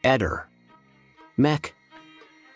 Eder. Mech.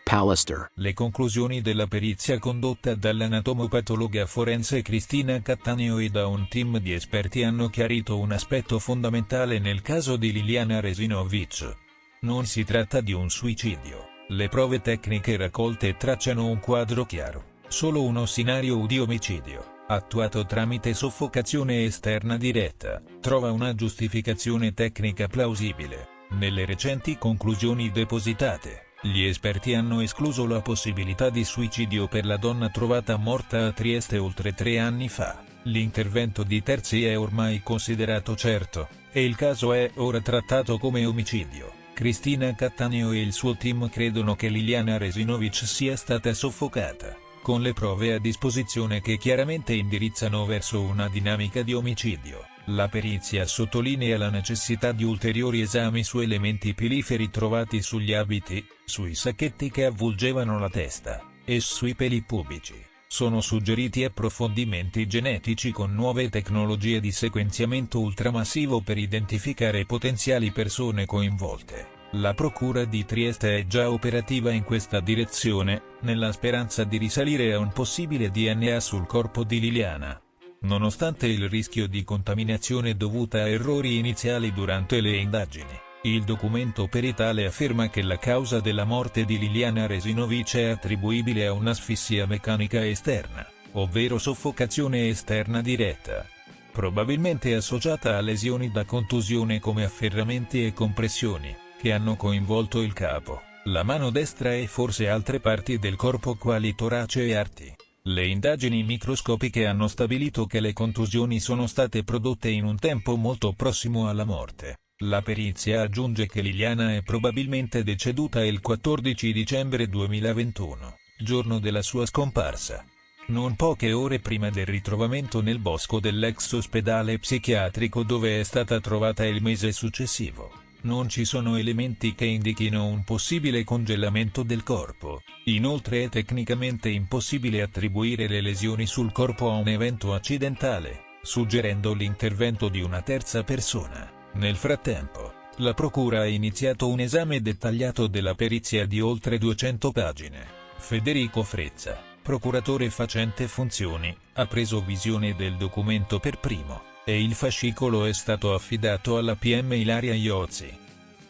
Pallister. Le conclusioni della perizia condotta dall'anatomopatologa forense Cristina Cattaneo e da un team di esperti hanno chiarito un aspetto fondamentale nel caso di Liliana Resinovic. Non si tratta di un suicidio. Le prove tecniche raccolte tracciano un quadro chiaro, solo uno scenario di omicidio, attuato tramite soffocazione esterna diretta, trova una giustificazione tecnica plausibile. Nelle recenti conclusioni depositate, gli esperti hanno escluso la possibilità di suicidio per la donna trovata morta a Trieste oltre 3 anni fa. L'intervento di terzi è ormai considerato certo, e il caso è ora trattato come omicidio. Cristina Cattaneo e il suo team credono che Liliana Resinovic sia stata soffocata, con le prove a disposizione che chiaramente indirizzano verso una dinamica di omicidio. La perizia sottolinea la necessità di ulteriori esami su elementi piliferi trovati sugli abiti, sui sacchetti che avvolgevano la testa, e sui peli pubici. Sono suggeriti approfondimenti genetici con nuove tecnologie di sequenziamento ultramassivo per identificare potenziali persone coinvolte. La Procura di Trieste è già operativa in questa direzione, nella speranza di risalire a un possibile DNA sul corpo di Liliana. Nonostante il rischio di contaminazione dovuta a errori iniziali durante le indagini, il documento peritale afferma che la causa della morte di Liliana Resinovic è attribuibile a un'asfissia meccanica esterna, ovvero soffocazione esterna diretta, probabilmente associata a lesioni da contusione come afferramenti e compressioni, che hanno coinvolto il capo, la mano destra e forse altre parti del corpo quali torace e arti. Le indagini microscopiche hanno stabilito che le contusioni sono state prodotte in un tempo molto prossimo alla morte. La perizia aggiunge che Liliana è probabilmente deceduta il 14 dicembre 2021, giorno della sua scomparsa, non poche ore prima del ritrovamento nel bosco dell'ex ospedale psichiatrico dove è stata trovata il mese successivo. Non ci sono elementi che indichino un possibile congelamento del corpo. Inoltre è tecnicamente impossibile attribuire le lesioni sul corpo a un evento accidentale, suggerendo l'intervento di una terza persona. Nel frattempo, la Procura ha iniziato un esame dettagliato della perizia di oltre 200 pagine. Federico Frezza, procuratore facente funzioni, ha preso visione del documento per primo, e il fascicolo è stato affidato alla PM Ilaria Iozzi.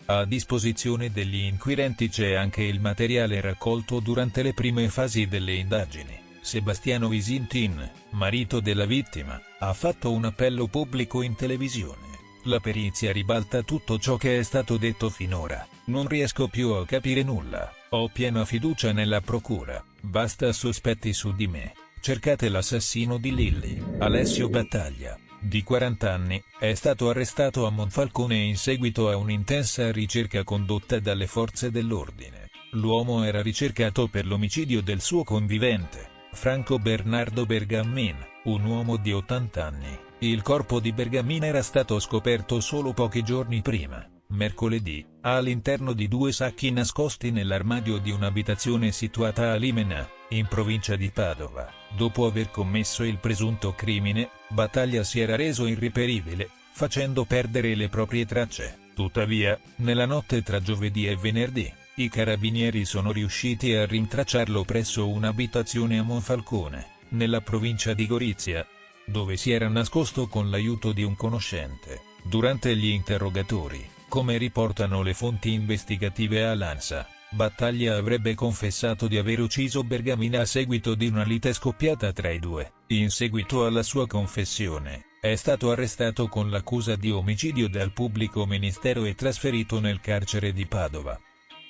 A disposizione degli inquirenti c'è anche il materiale raccolto durante le prime fasi delle indagini. Sebastiano Visintin, marito della vittima, ha fatto un appello pubblico in televisione. La perizia ribalta tutto ciò che è stato detto finora. Non riesco più a capire nulla. Ho piena fiducia nella procura. Basta sospetti su di me. Cercate l'assassino di Lilli. Alessio Battaglia, di 40 anni, è stato arrestato a Monfalcone in seguito a un'intensa ricerca condotta dalle forze dell'ordine. L'uomo era ricercato per l'omicidio del suo convivente, Franco Bernardo Bergamin, un uomo di 80 anni. Il corpo di Bergamin era stato scoperto solo pochi giorni prima, mercoledì, all'interno di 2 sacchi nascosti nell'armadio di un'abitazione situata a Limena, in provincia di Padova. Dopo aver commesso il presunto crimine, Battaglia si era reso irreperibile, facendo perdere le proprie tracce. Tuttavia, nella notte tra giovedì e venerdì, i carabinieri sono riusciti a rintracciarlo presso un'abitazione a Monfalcone, nella provincia di Gorizia, dove si era nascosto con l'aiuto di un conoscente. Durante gli interrogatori, come riportano le fonti investigative all'ANSA, Battaglia avrebbe confessato di aver ucciso Bergamin a seguito di una lite scoppiata tra i due. In seguito alla sua confessione, è stato arrestato con l'accusa di omicidio dal pubblico ministero e trasferito nel carcere di Padova,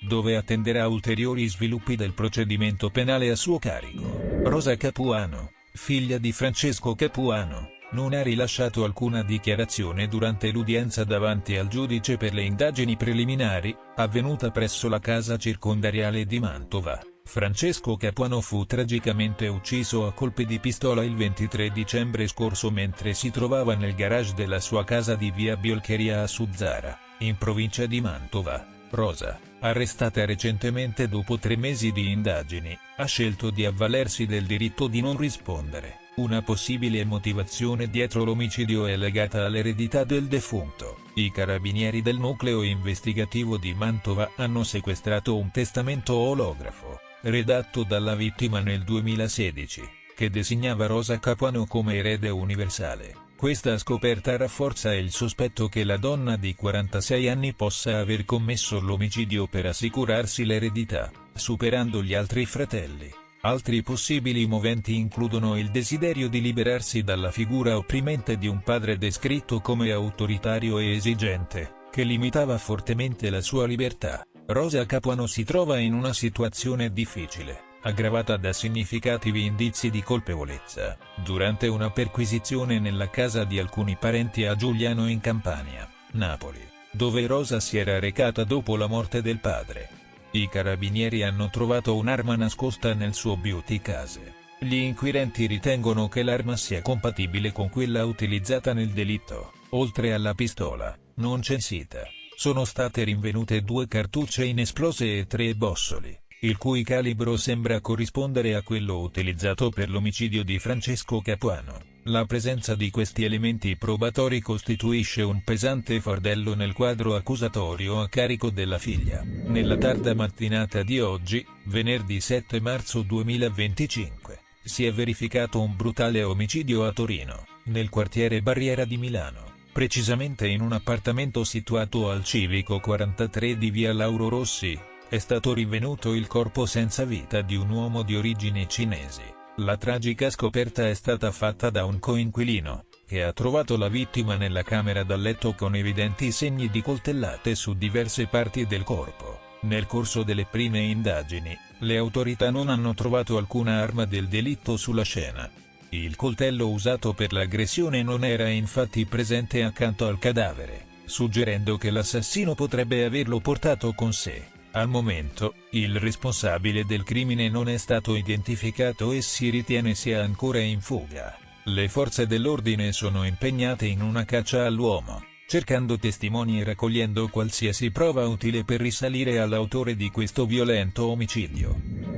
dove attenderà ulteriori sviluppi del procedimento penale a suo carico. Rosa Capuano, figlia di Francesco Capuano, non ha rilasciato alcuna dichiarazione durante l'udienza davanti al giudice per le indagini preliminari, avvenuta presso la casa circondariale di Mantova. Francesco Capuano fu tragicamente ucciso a colpi di pistola il 23 dicembre scorso mentre si trovava nel garage della sua casa di via Biolcheria a Suzzara, in provincia di Mantova. Rosa, arrestata recentemente dopo 3 mesi di indagini, ha scelto di avvalersi del diritto di non rispondere. Una possibile motivazione dietro l'omicidio è legata all'eredità del defunto. I carabinieri del nucleo investigativo di Mantova hanno sequestrato un testamento olografo, redatto dalla vittima nel 2016, che designava Rosa Capuano come erede universale. Questa scoperta rafforza il sospetto che la donna di 46 anni possa aver commesso l'omicidio per assicurarsi l'eredità, superando gli altri fratelli. Altri possibili moventi includono il desiderio di liberarsi dalla figura opprimente di un padre descritto come autoritario e esigente, che limitava fortemente la sua libertà. Rosa Capuano si trova in una situazione difficile, aggravata da significativi indizi di colpevolezza, durante una perquisizione nella casa di alcuni parenti a Giuliano in Campania, Napoli, dove Rosa si era recata dopo la morte del padre. I carabinieri hanno trovato un'arma nascosta nel suo beauty case. Gli inquirenti ritengono che l'arma sia compatibile con quella utilizzata nel delitto. Oltre alla pistola, non censita, sono state rinvenute 2 cartucce inesplose e 3 bossoli, il cui calibro sembra corrispondere a quello utilizzato per l'omicidio di Francesco Capuano. La presenza di questi elementi probatori costituisce un pesante fardello nel quadro accusatorio a carico della figlia. Nella tarda mattinata di oggi, venerdì 7 marzo 2025, si è verificato un brutale omicidio a Torino, nel quartiere Barriera di Milano, precisamente in un appartamento situato al civico 43 di via Lauro Rossi. È stato rinvenuto il corpo senza vita di un uomo di origini cinesi. La tragica scoperta è stata fatta da un coinquilino, che ha trovato la vittima nella camera da letto con evidenti segni di coltellate su diverse parti del corpo. Nel corso delle prime indagini, le autorità non hanno trovato alcuna arma del delitto sulla scena. Il coltello usato per l'aggressione non era infatti presente accanto al cadavere, suggerendo che l'assassino potrebbe averlo portato con sé. Al momento, il responsabile del crimine non è stato identificato e si ritiene sia ancora in fuga. Le forze dell'ordine sono impegnate in una caccia all'uomo, cercando testimoni e raccogliendo qualsiasi prova utile per risalire all'autore di questo violento omicidio.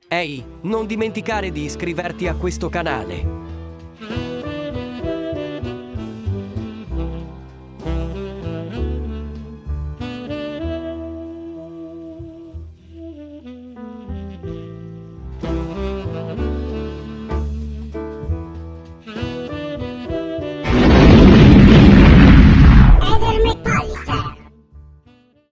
Ehi, non dimenticare di iscriverti a questo canale.